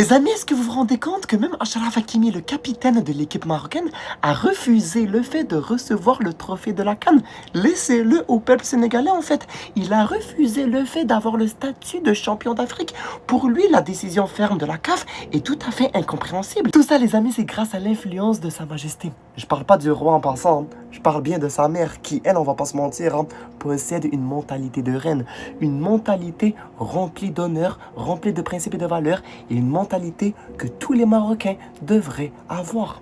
Les amis, est-ce que vous vous rendez compte que même Achraf Hakimi, le capitaine de l'équipe marocaine, a refusé le fait de recevoir le trophée de la CAN? Laissez-le au peuple sénégalais en fait. Il a refusé le fait d'avoir le statut de champion d'Afrique. Pour lui, la décision ferme de la CAF est tout à fait incompréhensible. Tout ça, les amis, c'est grâce à l'influence de Sa Majesté. Je parle pas du roi en passant, je parle bien de sa mère qui, elle, on va pas se mentir, possède une mentalité de reine. Une mentalité remplie d'honneur, remplie de principes et de valeurs et une mentalité que tous les Marocains devraient avoir.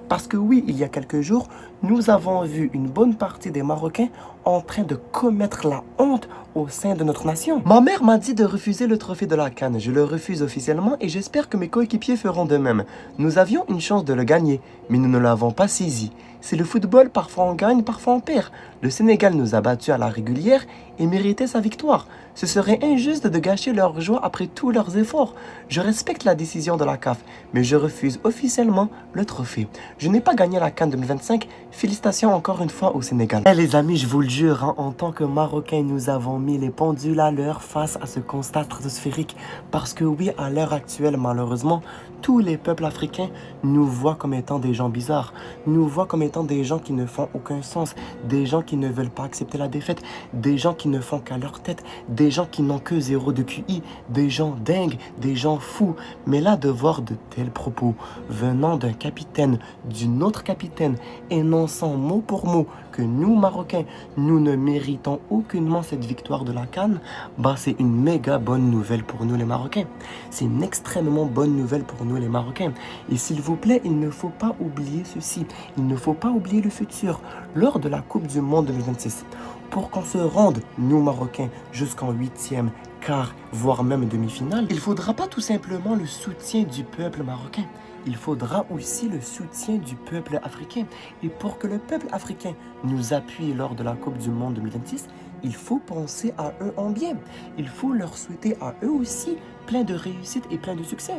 Parce que oui, il y a quelques jours, nous avons vu une bonne partie des Marocains en train de commettre la honte au sein de notre nation. Ma mère m'a dit de refuser le trophée de la CAN. Je le refuse officiellement et j'espère que mes coéquipiers feront de même. Nous avions une chance de le gagner, mais nous ne l'avons pas saisi. C'est le football, parfois on gagne, parfois on perd. Le Sénégal nous a battus à la régulière et méritait sa victoire. Ce serait injuste de gâcher leur joie après tous leurs efforts. Je respecte la décision de la CAF, mais je refuse officiellement le trophée. Je n'ai pas gagné la CAN 2025. Félicitations encore une fois au Sénégal. Eh les amis, je vous le jure, en tant que Marocains, nous avons mis les pendules à l'heure face à ce constat stratosphérique. Parce que oui, à l'heure actuelle, malheureusement, tous les peuples africains nous voient comme étant des gens bizarres, nous voient comme étant des gens qui ne font aucun sens, des gens qui ne veulent pas accepter la défaite, des gens qui ne font qu'à leur tête, des gens qui n'ont que 0 de QI, des gens dingues, des gens fous. Mais là, de voir de tels propos venant d'un capitaine, d'une autre capitaine, énonçant mot pour mot que nous, Marocains, nous ne méritons aucunement cette victoire de la CAN, bah c'est une méga bonne nouvelle pour nous les Marocains. C'est une extrêmement bonne nouvelle pour nous les Marocains. Et s'il vous plaît, il ne faut pas oublier ceci. Il ne faut pas oublier le futur. Lors de la Coupe du Monde 2026, pour qu'on se rende, nous Marocains, jusqu'en 8e, quart, voire même demi-finale, il ne faudra pas tout simplement le soutien du peuple marocain. Il faudra aussi le soutien du peuple africain. Et pour que le peuple africain nous appuie lors de la Coupe du Monde 2026, il faut penser à eux en bien. Il faut leur souhaiter à eux aussi plein de réussite et plein de succès.